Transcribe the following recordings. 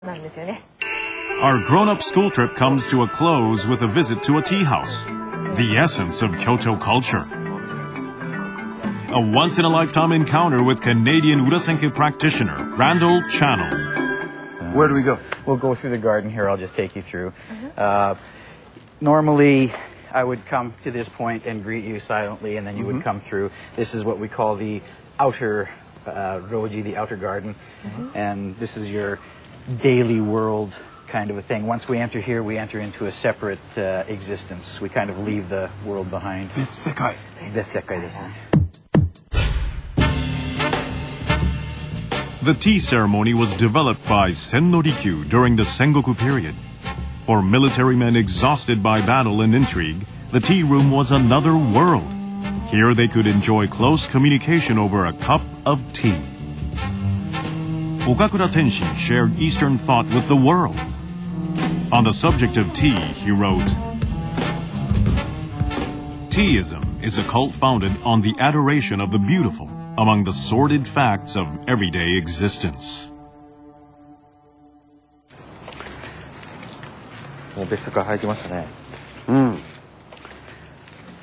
なんですよね。Our grown-up school trip comes to a close with a visit to a tea house, the essence of Kyoto culture. A once-in-a-lifetime encounter with Canadian Urasenke practitioner, Randall Channel. Where do we go? We'll go through the garden here. I'll just take you through. Normally, I would come to this point and greet you silently, and then you would come through. This is what we call the outer roji, the outer garden. And this is your daily world kind of a thing. Once we enter here, we enter into a separate existence. We kind of leave the world behind. Bessekai. Bessekai desu ne. The tea ceremony was developed by Senno-rikyu during the Sengoku period. For military men exhausted by battle and intrigue, the tea room was another world. Here they could enjoy close communication over a cup of tea. Okakura Tenshin shared Eastern thought with the world. On the subject of tea, he wrote, "Teaism is a cult founded on the adoration of the beautiful among the sordid facts of everyday existence."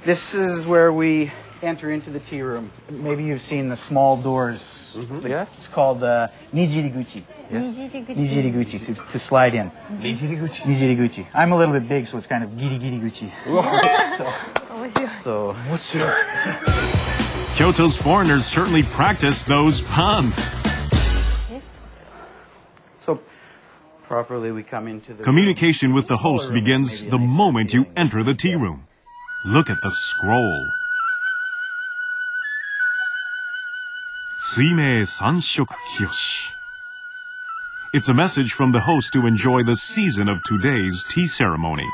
This is where we enter into the tea room. Maybe you've seen the small doors. Yes. It's called nijiriguchi. Nijiriguchi, to slide in. Nijiriguchi. I'm a little bit big, so it's kind of girigiriguchi. So. Kyoto's foreigners certainly practice those puns. So, properly we come into the Communication with the host begins the moment you enter the tea room. Look at the scroll. Suimei Sanshoku Kiyoshi. It's a message from the host to enjoy the season of today's tea ceremony.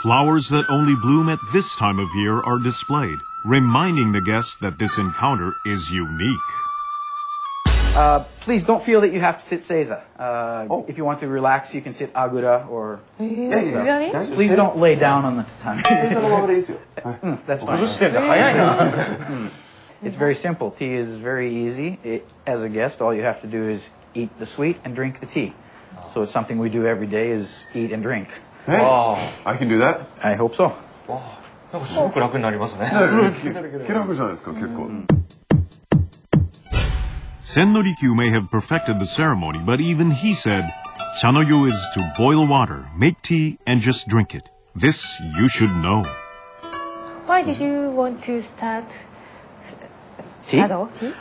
Flowers that only bloom at this time of year are displayed, reminding the guests that this encounter is unique. Please don't feel that you have to sit seiza. If you want to relax, you can sit agura or... Really? Please don't lay down on the tatami. That's fine. It's very simple. Tea is very easy. As a guest, all you have to do is eat the sweet and drink the tea. So it's something we do every day is eat and drink. Hey, I can do that. I hope so. なんかすごく楽になりますね。気楽じゃないですか、結構。Senno-rikyu may have perfected the ceremony, but even he said, "Chanoyu is to boil water, make tea, and just drink it. This you should know." Why did you want to start Tea? Tea?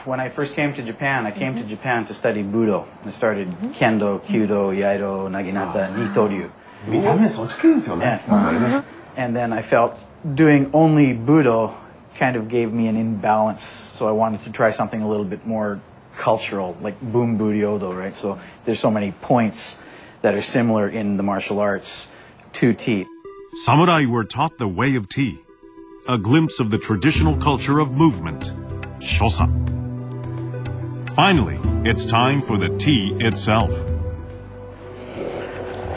When I first came to Japan, I came to Japan to study Budo. I started Kendo, Kyudo, Iaido, Naginata, Nitoryu. 見た目そっち系ですよね。 And then I felt doing only Budo kind of gave me an imbalance. So I wanted to try something a little bit more cultural, like Boom Budyodo, right? So there's so many points that are similar in the martial arts to tea. Samurai were taught the way of tea, a glimpse of the traditional culture of movement, shosa. Finally, it's time for the tea itself.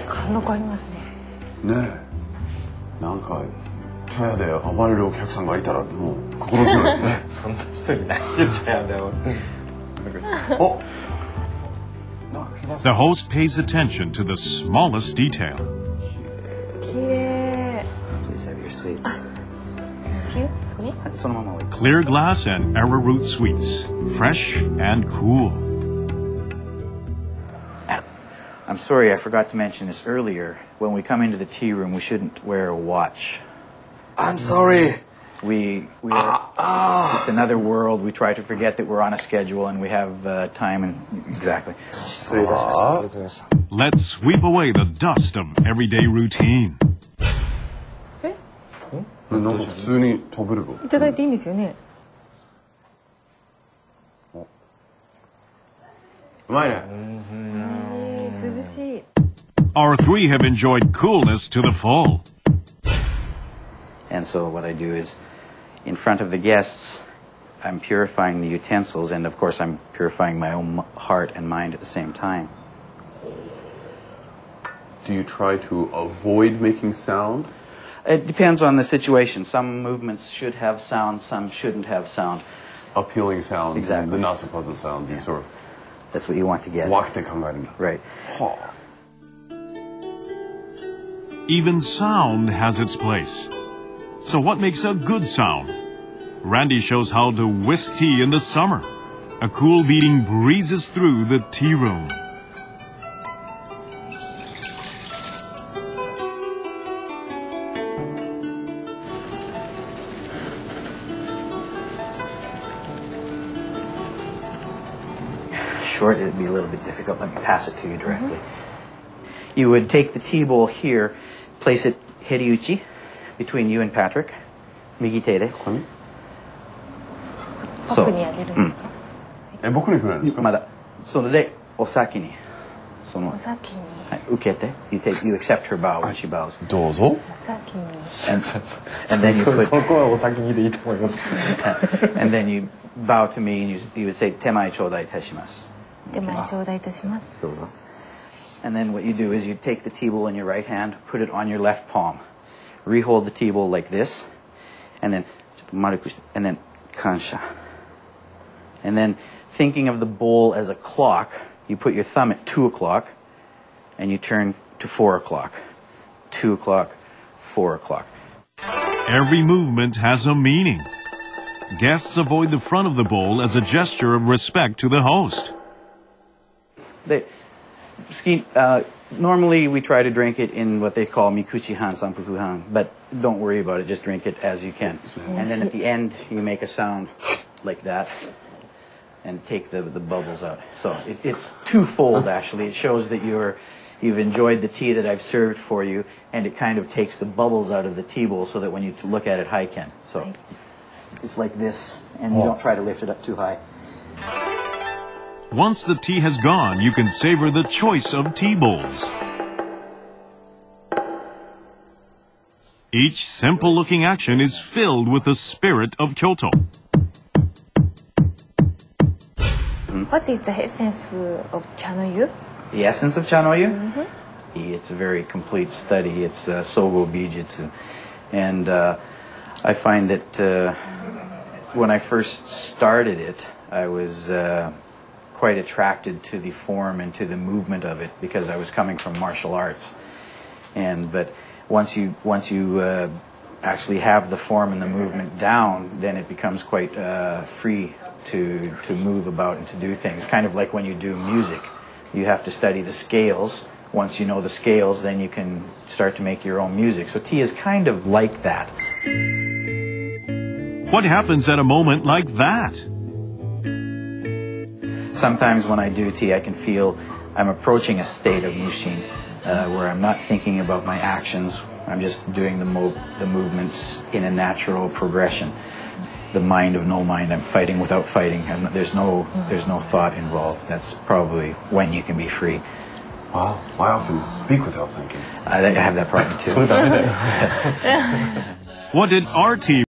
貫禄ありますね。ねえ。なんか、茶屋で暴れるお客さんがいたら、もう心強いですね。そんな人いないよ、茶屋では。お The host pays attention to the smallest detail. きれい。 Please have your sweets. ね。そのまま置いて。 Clear glass and arrowroot sweets, fresh and cool. I'm sorry, I forgot to mention this earlier. When we come into the tea room, we shouldn't wear a watch. I'm sorry. We are, it's another world. We try to forget that we're on a schedule and we have time and exactly. 失礼いたしました。ありがとうございました。 Let's sweep away the dust of everyday routine. なんか普通に食べれば。いただいていいんですよね。うまいね。涼しい。 Our three have enjoyed coolness to the full. And so what I do is, in front of the guests, I'm purifying the utensils, and of course I'm purifying my own heart and mind at the same time. Do you try to avoid making sound? It depends on the situation. Some movements should have sound, some shouldn't have sound. appealing sounds, Exactly. and the not so pleasant sounds. You sort of That's what you want to get. 分けて考えるんだ。 Right. は Even sound has its place. So what makes a good sound? Randy shows how to whisk tea in the summer. A cool beating breezes through the tea room. Short, it'd be a little bit difficult. Let me pass it to you directly. You would take the tea bowl here, place it heriuchi between you and Patrick. Migi te de. ここにパックにあげるんですか、僕にくれるんですかまだ。それで、お先に。その、お先にはい、受けて。You accept her bow when she bows. どうぞ。お先に And then you そ put, こはお先にでいいと思います。 and then you bow to me and you would say, 手前頂戴いたします。手前頂戴いたします And then what you do is you take the tea bowl in your right hand, put it on your left palm. Rehold the tea bowl like this. And then, ちょっと丸くして and then, 感謝. And then, thinking of the bowl as a clock, you put your thumb at 2 o'clock, and you turn to 4 o'clock. 2 o'clock, 4 o'clock. Every movement has a meaning. Guests avoid the front of the bowl as a gesture of respect to the host. Normally we try to drink it in what they call mikuchi-han, sanpuku-han, but don't worry about it, just drink it as you can. And then at the end, you make a sound like that and take the bubbles out. So it's twofold, actually. It shows that you've enjoyed the tea that I've served for you, and it kind of takes the bubbles out of the tea bowl so that when you look at it, haiken. So it's like this, and you don't try to lift it up too high. Once the tea has gone, you can savor the choice of tea bowls. Each simple-looking action is filled with the spirit of Kyoto. What is the essence of Chanoyu? The essence of Chanoyu? It's a very complete study. It's Sogo Bijutsu. And I find that when I first started it, I was quite attracted to the form and to the movement of it because I was coming from martial arts. But once you actually have the form and the movement down, then it becomes quite free to move about and to do things. Kind of like when you do music. You have to study the scales. Once you know the scales, then you can start to make your own music. So tea is kind of like that. What happens at a moment like that? Sometimes when I do tea, I can feel I'm approaching a state of mushin, where I'm not thinking about my actions. I'm just doing the movements in a natural progression. The mind of no mind. I'm fighting without fighting. There's no thought involved. That's probably when you can be free. Wow. I often speak without thinking. I have that problem too. それダメだよ。 What did our tea